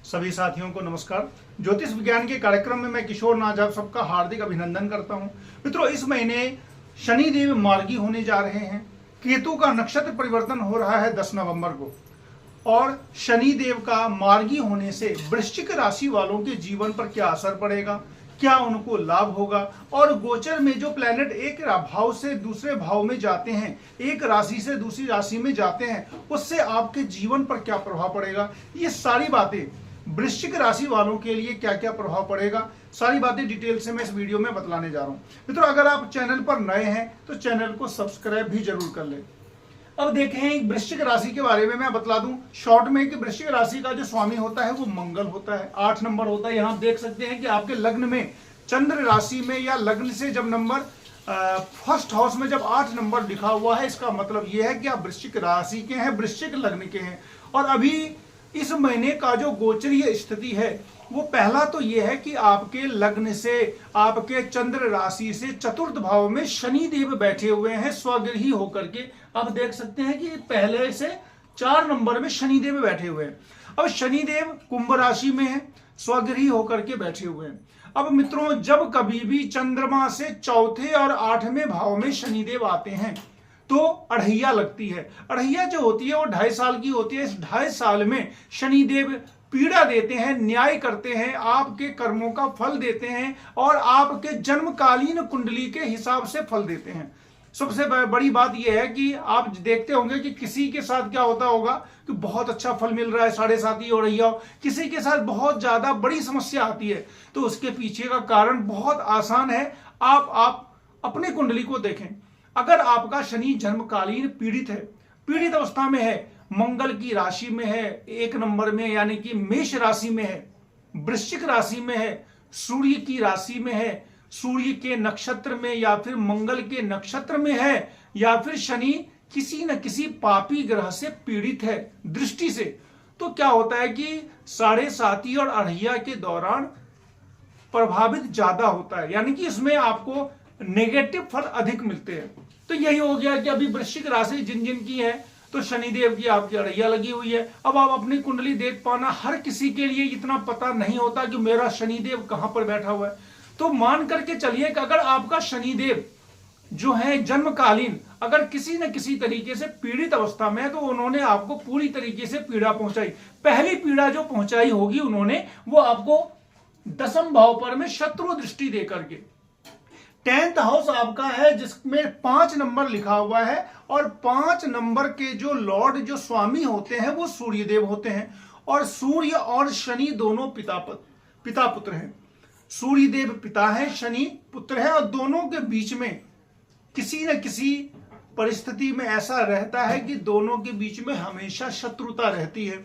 सभी साथियों को नमस्कार। ज्योतिष विज्ञान के कार्यक्रम में मैं किशोर नाथ आप सबका हार्दिक अभिनंदन करता हूं। मित्रों, इस महीने शनिदेव मार्गी होने जा रहे हैं। केतु का नक्षत्र परिवर्तन हो रहा है 10 नवंबर को, और शनिदेव का मार्गी होने से वृश्चिक राशि वालों के जीवन पर क्या असर पड़ेगा, क्या उनको लाभ होगा, और गोचर में जो प्लैनेट एक भाव से दूसरे भाव में जाते हैं, एक राशि से दूसरी राशि में जाते हैं, उससे आपके जीवन पर क्या प्रभाव पड़ेगा, ये सारी बातें वृश्चिक राशि वालों के लिए क्या क्या प्रभाव पड़ेगा, सारी बातें डिटेल से मैं इस वीडियो में बतलाने जा रहा हूं। मित्रों, अगर आप चैनल पर नए हैं तो चैनल को सब्सक्राइब भी जरूर कर लें। अब देखें वृश्चिक राशि के बारे में मैं बतला दूं शॉर्ट में कि वृश्चिक राशि का जो स्वामी होता है वो मंगल होता है, 8 नंबर होता है। यहां आप देख सकते हैं कि आपके लग्न में चंद्र राशि में या लग्न से जब नंबर फर्स्ट हाउस में जब 8 नंबर लिखा हुआ है, इसका मतलब यह है कि आप वृश्चिक राशि के हैं, वृश्चिक लग्न के हैं। और अभी इस महीने का जो गोचरीय स्थिति है वो पहला तो यह है कि आपके लग्न से, आपके चंद्र राशि से चतुर्थ भाव में शनि देव बैठे हुए हैं स्वगृही होकर के। आप देख सकते हैं कि पहले से 4 नंबर में शनि देव बैठे हुए हैं। अब शनि देव कुंभ राशि में है, स्वगृही होकर के बैठे हुए हैं। अब मित्रों, जब कभी भी चंद्रमा से चौथे और 8वें भाव में शनिदेव आते हैं तो अढ़ैया लगती है। अढ़ैया जो होती है वो 2.5 साल की होती है। इस 2.5 साल में शनिदेव पीड़ा देते हैं, न्याय करते हैं, आपके कर्मों का फल देते हैं और आपके जन्मकालीन कुंडली के हिसाब से फल देते हैं। सबसे बड़ी बात यह है कि आप देखते होंगे कि किसी के साथ क्या होता होगा कि बहुत अच्छा फल मिल रहा है, 7.5 हो रही है, किसी के साथ बहुत ज्यादा बड़ी समस्या आती है। तो उसके पीछे का कारण बहुत आसान है। आप अपने कुंडली को देखें। अगर आपका शनि जन्मकालीन पीड़ित है, पीड़ित अवस्था में है, मंगल की राशि में है, 1 नंबर में यानी कि मेष राशि में है, वृश्चिक राशि में है, सूर्य की राशि में है, सूर्य के नक्षत्र में या फिर मंगल के नक्षत्र में है, या फिर शनि किसी न किसी पापी ग्रह से पीड़ित है दृष्टि से, तो क्या होता है कि 7.5 और अढ़ैया के दौरान प्रभावित ज्यादा होता है, यानी कि इसमें आपको नेगेटिव फल अधिक मिलते हैं। तो यही हो गया कि अभी वृश्चिक राशि जिन जिन की है तो शनिदेव की आपकी अढ़ैया लगी हुई है। अब आप अपनी कुंडली देख पाना, हर किसी के लिए इतना पता नहीं होता कि मेरा शनिदेव कहां पर बैठा हुआ है। तो मान करके चलिए कि अगर आपका शनिदेव जो है जन्मकालीन अगर किसी न किसी तरीके से पीड़ित अवस्था में है तो उन्होंने आपको पूरी तरीके से पीड़ा पहुंचाई। पहली पीड़ा जो पहुंचाई होगी उन्होंने, वो आपको 10वें भाव पर में शत्रु दृष्टि देकर के। 10th हाउस आपका है जिसमें 5 नंबर लिखा हुआ है, और 5 नंबर के जो लॉर्ड, जो स्वामी होते हैं वो सूर्यदेव होते हैं। और सूर्य और शनि दोनों पिता पुत्र हैं। सूर्यदेव पिता है, शनि पुत्र है, और दोनों के बीच में किसी न किसी परिस्थिति में ऐसा रहता है कि दोनों के बीच में हमेशा शत्रुता रहती है।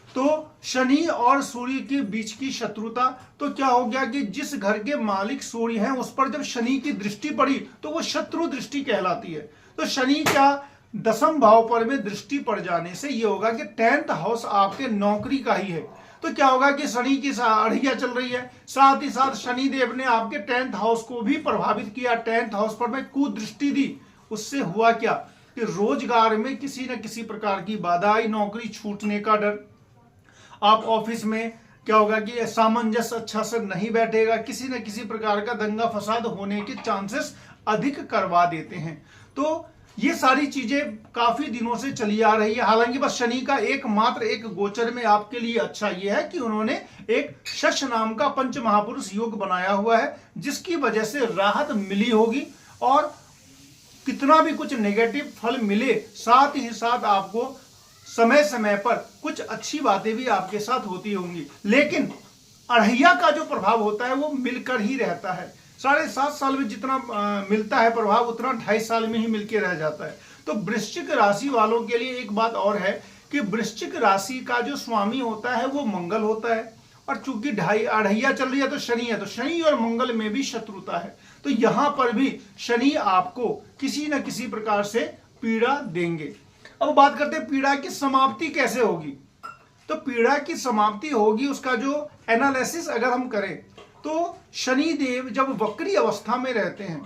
तो शनि और सूर्य के बीच की शत्रुता, तो क्या हो गया कि जिस घर के मालिक सूर्य हैं उस पर जब शनि की दृष्टि पड़ी तो वो शत्रु दृष्टि कहलाती है। तो शनि का 10वें भाव पर में दृष्टि पड़ जाने से ये होगा कि 10th हाउस आपके नौकरी का ही है। तो क्या होगा कि शनि की अढ़ैया चल रही है, साथ ही साथ शनि देव ने आपके 10th हाउस को भी प्रभावित किया, 10th हाउस पर में कुदृष्टि दी। उससे हुआ क्या कि रोजगार में किसी न किसी प्रकार की बाधा आई, नौकरी छूटने का डर। आप ऑफिस में क्या होगा कि सामंजस्य अच्छा से नहीं बैठेगा, किसी न किसी प्रकार का दंगा फसाद होने के चांसेस अधिक करवा देते हैं। तो ये सारी चीजें काफी दिनों से चली आ रही है। हालांकि बस शनि का एकमात्र एक गोचर में आपके लिए अच्छा ये है कि उन्होंने एक शश नाम का पंच महापुरुष योग बनाया हुआ है, जिसकी वजह से राहत मिली होगी। और कितना भी कुछ नेगेटिव फल मिले, साथ ही साथ आपको समय समय पर कुछ अच्छी बातें भी आपके साथ होती होंगी। लेकिन अढ़ैया का जो प्रभाव होता है वो मिलकर ही रहता है। 7.5 साल में जितना मिलता है प्रभाव, उतना 2.5 साल में ही मिलके रह जाता है। तो वृश्चिक राशि वालों के लिए एक बात और है कि वृश्चिक राशि का जो स्वामी होता है वो मंगल होता है, और चूंकि अढ़ैया चल रही है तो शनि है, तो शनि और मंगल में भी शत्रुता है। तो यहां पर भी शनि आपको किसी न किसी प्रकार से पीड़ा देंगे। अब बात करते हैं पीड़ा की समाप्ति कैसे होगी। तो पीड़ा की समाप्ति होगी, उसका जो एनालिसिस अगर हम करें तो शनि देव जब वक्री अवस्था में रहते हैं,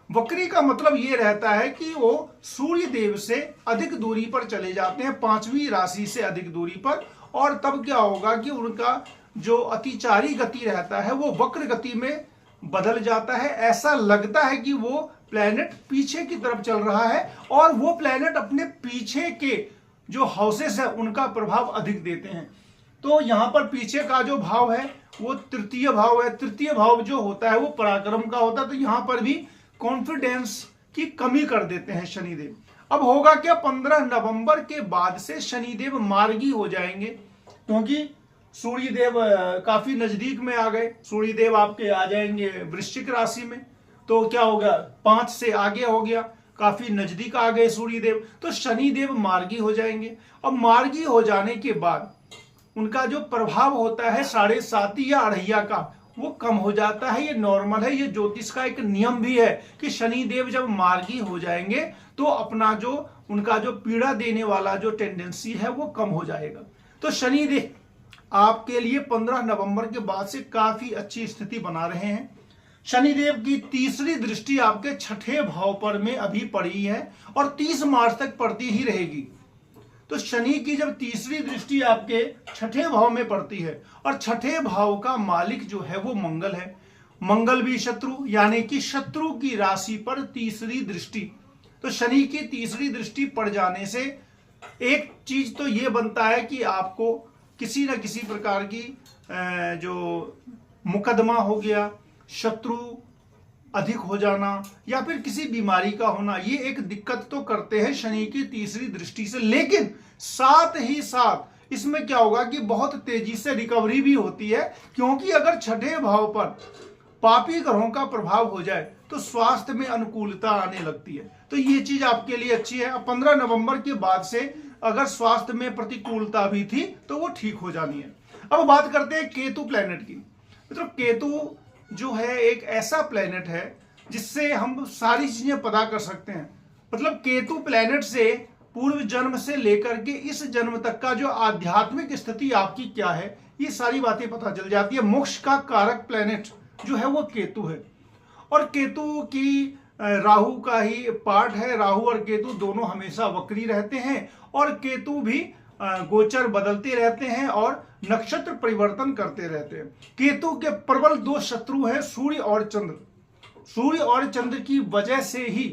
वक्री का मतलब ये रहता है कि वो सूर्य देव से अधिक दूरी पर चले जाते हैं, 5वीं राशि से अधिक दूरी पर, और तब क्या होगा कि उनका जो अतिचारी गति रहता है वो वक्र गति में बदल जाता है। ऐसा लगता है कि वो प्लेनेट पीछे की तरफ चल रहा है और वो प्लेनेट अपने पीछे के जो हाउसेस है उनका प्रभाव अधिक देते हैं। तो यहां पर पीछे का जो भाव है वो तृतीय भाव है। तृतीय भाव जो होता है वो पराक्रम का होता है। तो यहां पर भी कॉन्फिडेंस की कमी कर देते हैं शनिदेव। अब होगा क्या, 15 नवंबर के बाद से शनिदेव मार्गी हो जाएंगे, क्योंकि सूर्यदेव काफी नजदीक में आ गए। सूर्यदेव आपके आ जाएंगे वृश्चिक राशि में, तो क्या होगा 5 से आगे हो गया, काफी नजदीक आ गए सूर्यदेव, तो शनिदेव मार्गी हो जाएंगे। अब मार्गी हो जाने के बाद उनका जो प्रभाव होता है 7.5 या अढ़ैया का वो कम हो जाता है। ये नॉर्मल है, ये ज्योतिष का एक नियम भी है कि शनिदेव जब मार्गी हो जाएंगे तो अपना जो उनका जो पीड़ा देने वाला जो टेंडेंसी है वो कम हो जाएगा। तो शनिदेव आपके लिए 15 नवंबर के बाद से काफी अच्छी स्थिति बना रहे हैं। शनिदेव की तीसरी दृष्टि आपके छठे भाव पर में अभी पड़ी है और 30 मार्च तक पड़ती ही रहेगी। तो शनि की जब तीसरी दृष्टि आपके छठे भाव में पड़ती है और छठे भाव का मालिक जो है वो मंगल है, मंगल भी शत्रु, यानी कि शत्रु की राशि पर तीसरी दृष्टि। तो शनि की तीसरी दृष्टि पड़ जाने से एक चीज तो ये बनता है कि आपको किसी न किसी प्रकार की जो मुकदमा हो गया, शत्रु अधिक हो जाना या फिर किसी बीमारी का होना, ये एक दिक्कत तो करते हैं शनि की तीसरी दृष्टि से। लेकिन साथ ही साथ इसमें क्या होगा कि बहुत तेजी से रिकवरी भी होती है, क्योंकि अगर छठे भाव पर पापी ग्रहों का प्रभाव हो जाए तो स्वास्थ्य में अनुकूलता आने लगती है। तो ये चीज आपके लिए अच्छी है। अब 15 नवंबर के बाद से अगर स्वास्थ्य में प्रतिकूलता भी थी तो वो ठीक हो जानी है। अब बात करते हैं केतु प्लेनेट की। मित्रों, केतु जो है एक ऐसा प्लेनेट है जिससे हम सारी चीजें पता कर सकते हैं। मतलब केतु प्लेनेट से पूर्व जन्म से लेकर के इस जन्म तक का जो आध्यात्मिक स्थिति आपकी क्या है, ये सारी बातें पता चल जाती है। मोक्ष का कारक प्लेनेट जो है वो केतु है और केतु की राहु का ही पार्ट है। राहु और केतु दोनों हमेशा वक्री रहते हैं और केतु भी गोचर बदलते रहते हैं और नक्षत्र परिवर्तन करते रहते हैं। केतु के प्रबल 2 शत्रु हैं, सूर्य और चंद्र। सूर्य और चंद्र की वजह से ही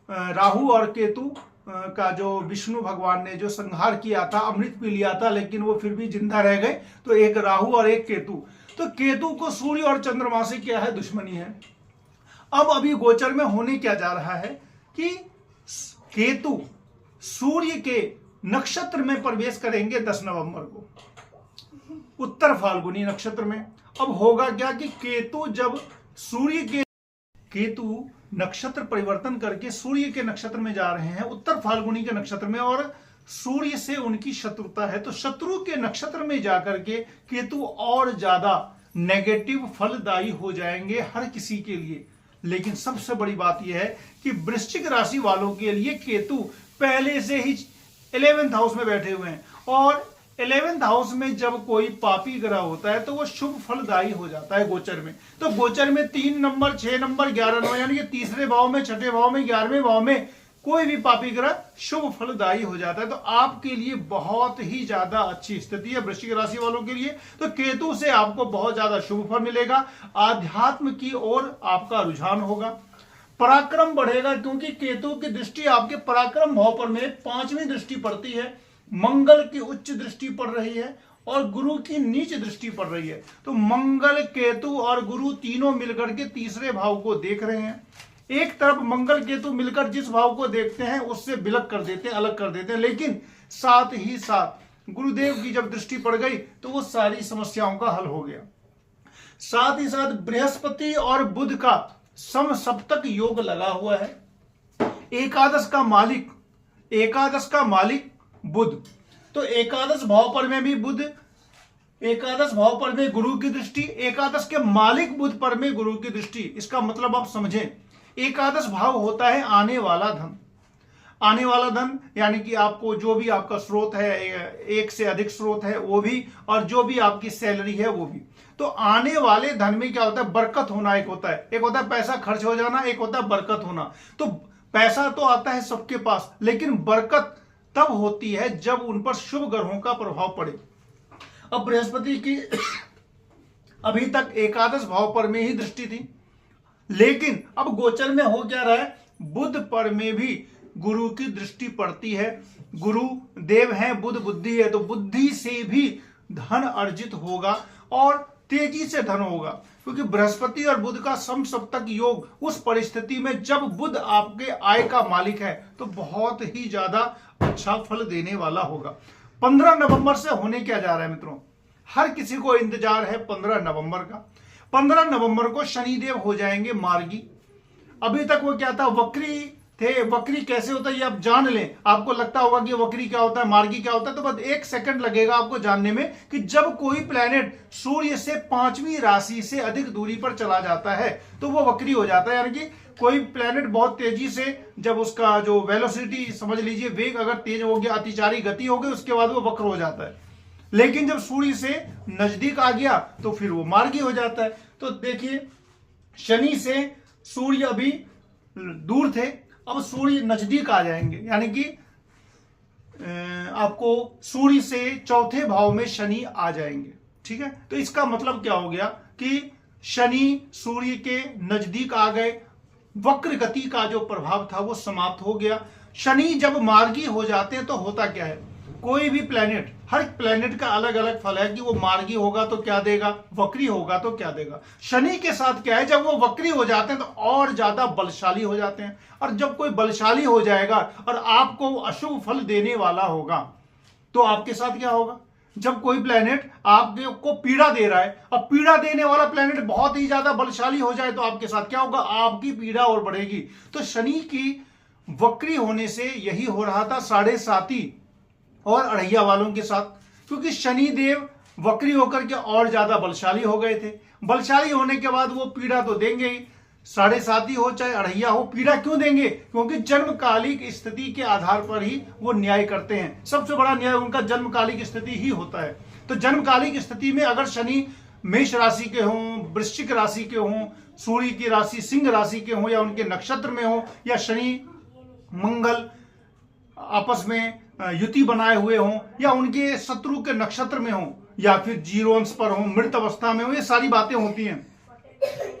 राहु और केतु का जो विष्णु भगवान ने जो संहार किया था, अमृत पी लिया था लेकिन वो फिर भी जिंदा रह गए, तो एक राहु और एक केतु। तो केतु को सूर्य और चंद्रमा से क्या है, दुश्मनी है। अब अभी गोचर में होने क्या जा रहा है कि केतु सूर्य के नक्षत्र में प्रवेश करेंगे 10 नवंबर को, उत्तर फाल्गुनी नक्षत्र में। अब होगा क्या कि केतु जब केतु नक्षत्र परिवर्तन करके सूर्य के नक्षत्र में जा रहे हैं, उत्तर फाल्गुनी के नक्षत्र में, और सूर्य से उनकी शत्रुता है, तो शत्रु के नक्षत्र में जाकर के केतु और ज्यादा नेगेटिव फलदायी हो जाएंगे हर किसी के लिए। लेकिन सबसे बड़ी बात यह है कि वृश्चिक राशि वालों के लिए केतु पहले से ही 11th हाउस में बैठे हुए हैं और 11th हाउस में जब कोई पापी ग्रह होता है तो वो शुभ फलदायी हो जाता है गोचर में। तो गोचर में 3 नंबर, 6 नंबर, 11 नंबर, यानी कि तीसरे भाव में, छठे भाव में, 11वें भाव में कोई भी पापी ग्रह शुभ फलदायी हो जाता है। तो आपके लिए बहुत ही ज्यादा अच्छी स्थिति है वृश्चिक राशि वालों के लिए। तो केतु से आपको बहुत ज्यादा शुभ फल मिलेगा, आध्यात्म की ओर आपका रुझान होगा, पराक्रम बढ़ेगा, क्योंकि केतु की दृष्टि आपके पराक्रम भाव पर में 5वीं दृष्टि पड़ती है, मंगल की उच्च दृष्टि पड़ रही है और गुरु की नीच दृष्टि पड़ रही है। तो मंगल, केतु और गुरु तीनों मिलकर के तीसरे भाव को देख रहे हैं। एक तरफ मंगल केतु मिलकर जिस भाव को देखते हैं उससे विलग कर देते हैं, अलग कर देते हैं, लेकिन साथ ही साथ गुरुदेव की जब दृष्टि पड़ गई तो वो सारी समस्याओं का हल हो गया। साथ ही साथ बृहस्पति और बुध का समसप्तक योग लगा हुआ है। एकादश का मालिक बुध, तो एकादश भाव पर में भी बुध, एकादश भाव पर में गुरु की दृष्टि, एकादश के मालिक बुध पर में गुरु की दृष्टि। इसका मतलब आप समझें, एकादश भाव होता है आने वाला धन। आने वाला धन यानी कि आपको जो भी आपका स्रोत है, एक से अधिक स्रोत है वो भी, और जो भी आपकी सैलरी है वो भी। तो आने वाले धन में क्या होता है, बरकत होना एक होता है, एक होता है पैसा खर्च हो जाना, एक होता है बरकत होना। तो पैसा तो आता है सबके पास, लेकिन बरकत तब होती है जब उन पर शुभ ग्रहों का प्रभाव पड़े। अब बृहस्पति की अभी तक एकादश भाव पर में ही दृष्टि थी, लेकिन अब गोचर में हो क्या रहा है, बुध पर में भी गुरु की दृष्टि पड़ती है। गुरु देव है, बुध बुद्धि है, तो बुद्धि से भी धन अर्जित होगा और तेजी से धन होगा, क्योंकि बृहस्पति और बुध का समसप्तक योग उस परिस्थिति में जब बुध आपके आय का मालिक है तो बहुत ही ज्यादा अच्छा फल देने वाला होगा। 15 नवंबर से होने क्या जा रहा है मित्रों, हर किसी को इंतजार है 15 नवंबर का। 15 नवंबर को शनिदेव हो जाएंगे मार्गी। अभी तक वो क्या था, वक्री थे। वक्री कैसे होता है ये आप जान लें। आपको लगता होगा कि वक्री क्या होता है, मार्गी क्या होता है, तो बस 1 सेकंड लगेगा आपको जानने में कि जब कोई प्लेनेट सूर्य से 5वीं राशि से अधिक दूरी पर चला जाता है तो वो वक्री हो जाता है। यानी कि कोई प्लेनेट बहुत तेजी से, जब उसका जो वेलोसिटी समझ लीजिए वेग अगर तेज हो गया, अतिचारी गति हो गई, उसके बाद वो वक्र हो जाता है। लेकिन जब सूर्य से नजदीक आ गया तो फिर वो मार्गी हो जाता है। तो देखिए, शनि से सूर्य अभी दूर थे, अब सूर्य नजदीक आ जाएंगे, यानी कि आपको सूर्य से 4थे भाव में शनि आ जाएंगे। ठीक है, तो इसका मतलब क्या हो गया कि शनि सूर्य के नजदीक आ गए, वक्र गति का जो प्रभाव था वो समाप्त हो गया। शनि जब मार्गी हो जाते हैं तो होता क्या है, कोई भी प्लेनेट, हर प्लेनेट का अलग अलग फल है कि वो मार्गी होगा तो क्या देगा, वक्री होगा तो क्या देगा। शनि के साथ क्या है, जब वो वक्री हो जाते हैं तो और ज्यादा बलशाली हो जाते हैं, और जब कोई बलशाली हो जाएगा और आपको अशुभ फल देने वाला होगा तो आपके साथ क्या होगा। जब कोई प्लेनेट आपको पीड़ा दे रहा है, अब पीड़ा देने वाला प्लेनेट बहुत ही ज्यादा बलशाली हो जाए तो आपके साथ क्या होगा, आपकी पीड़ा और बढ़ेगी। तो शनि की वक्री होने से यही हो रहा था 7.5 और अढ़ैया वालों के साथ, क्योंकि शनि देव वक्री होकर के और ज्यादा बलशाली हो गए थे। बलशाली होने के बाद वो पीड़ा तो देंगे ही, 7.5 हो चाहे अढ़ैया हो, पीड़ा क्यों देंगे, क्योंकि जन्मकालिक स्थिति के आधार पर ही वो न्याय करते हैं। सबसे बड़ा न्याय उनका जन्मकालिक स्थिति ही होता है। तो जन्मकालिक स्थिति में अगर शनि मेष राशि के हों, वृश्चिक राशि के हों, सूर्य की राशि सिंह राशि के हों, या उनके नक्षत्र में हो, या शनि मंगल आपस में युति बनाए हुए हों, या उनके शत्रु के नक्षत्र में हों, या फिर जीरो अंश पर हों, मृत अवस्था में हो, ये सारी बातें होती हैं।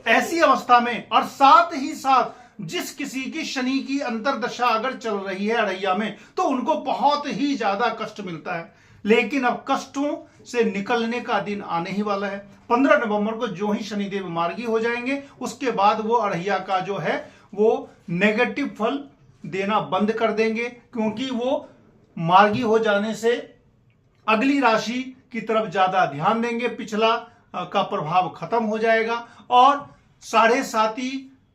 ऐसी अवस्था में और साथ ही साथ जिस किसी की शनि की अंतरदशा अगर चल रही है अढ़ैया में, तो उनको बहुत ही ज्यादा कष्ट मिलता है। लेकिन अब कष्टों से निकलने का दिन आने ही वाला है। 15 नवंबर को जो ही शनिदेव मार्गी हो जाएंगे, उसके बाद वो अढ़ैया का जो है वो नेगेटिव फल देना बंद कर देंगे, क्योंकि वो मार्गी हो जाने से अगली राशि की तरफ ज्यादा ध्यान देंगे, पिछला का प्रभाव खत्म हो जाएगा। और 7.5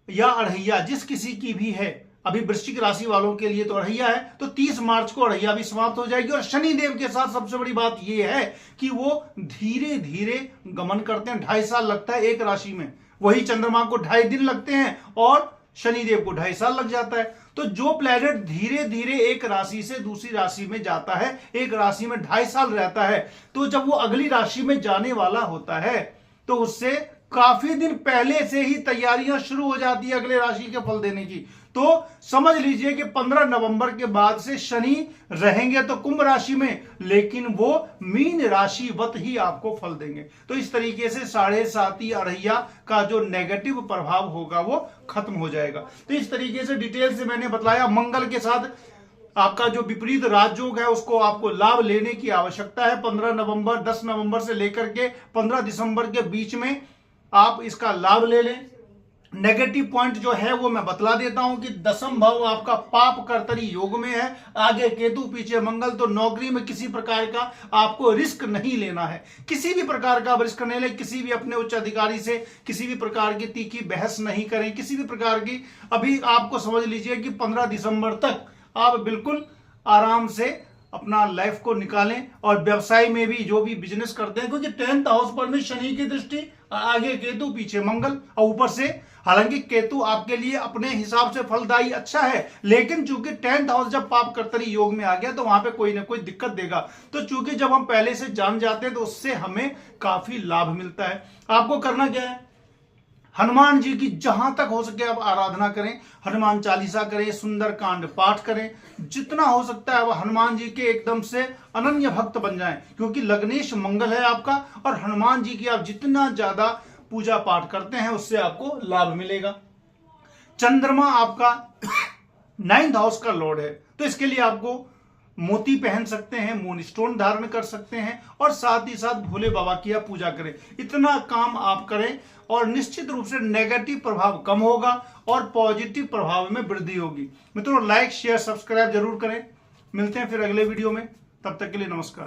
या अढ़ैया जिस किसी की भी है, अभी वृश्चिक राशि वालों के लिए तो अढ़ैया है, तो 30 मार्च को अढ़ैया भी समाप्त हो जाएगी। और शनि देव के साथ सबसे बड़ी बात यह है कि वो धीरे धीरे गमन करते हैं। 2.5 साल लगता है एक राशि में, वही चंद्रमा को 2.5 दिन लगते हैं और शनिदेव को 2.5 साल लग जाता है। तो जो प्लेनेट धीरे धीरे एक राशि से दूसरी राशि में जाता है, एक राशि में 2.5 साल रहता है, तो जब वो अगली राशि में जाने वाला होता है तो उससे काफी दिन पहले से ही तैयारियां शुरू हो जाती है अगले राशि के फल देने की। तो समझ लीजिए कि 15 नवंबर के बाद से शनि रहेंगे तो कुंभ राशि में, लेकिन वो मीन राशिवत ही आपको फल देंगे। तो इस तरीके से 7.5 अढ़ैया का जो नेगेटिव प्रभाव होगा वो खत्म हो जाएगा। तो इस तरीके से डिटेल से मैंने बताया। मंगल के साथ आपका जो विपरीत राजयोग है उसको आपको लाभ लेने की आवश्यकता है। 15 नवंबर 10 नवंबर से लेकर के 15 दिसंबर के बीच में आप इसका लाभ ले लें। नेगेटिव पॉइंट जो है वो मैं बतला देता हूं कि 10th भाव आपका पाप कर्तरी योग में है, आगे केतु पीछे मंगल। तो नौकरी में किसी प्रकार का आपको रिस्क नहीं लेना है, किसी भी प्रकार का रिस्क नहीं ले। किसी भी अपने उच्च अधिकारी से किसी भी प्रकार की तीखी बहस नहीं करें, किसी भी प्रकार की। अभी आपको समझ लीजिए कि 15 दिसंबर तक आप बिल्कुल आराम से अपना लाइफ को निकालें। और व्यवसाय में भी जो भी बिजनेस करते हैं, क्योंकि 10th हाउस पर में शनि की दृष्टि, आगे केतु पीछे मंगल, और ऊपर से हालांकि केतु आपके लिए अपने हिसाब से फलदायी अच्छा है, लेकिन चूंकि 10th हाउस जब पाप कर्तरी योग में आ गया तो वहां पे कोई ना कोई दिक्कत देगा। तो चूंकि जब हम पहले से जान जाते हैं तो उससे हमें काफी लाभ मिलता है। आपको करना क्या है, हनुमान जी की जहां तक हो सके आप आराधना करें, हनुमान चालीसा करें, सुंदर कांड पाठ करें, जितना हो सकता है वह हनुमान जी के एकदम से अनन्य भक्त बन जाएं, क्योंकि लग्नेश मंगल है आपका और हनुमान जी की आप जितना ज्यादा पूजा पाठ करते हैं उससे आपको लाभ मिलेगा। चंद्रमा आपका 9th हाउस का लॉर्ड है, तो इसके लिए आपको मोती पहन सकते हैं, मून स्टोन धारण कर सकते हैं और साथ ही साथ भोले बाबा की आप पूजा करें। इतना काम आप करें और निश्चित रूप से नेगेटिव प्रभाव कम होगा और पॉजिटिव प्रभाव में वृद्धि होगी। मित्रों, लाइक शेयर सब्सक्राइब जरूर करें। मिलते हैं फिर अगले वीडियो में, तब तक के लिए नमस्कार।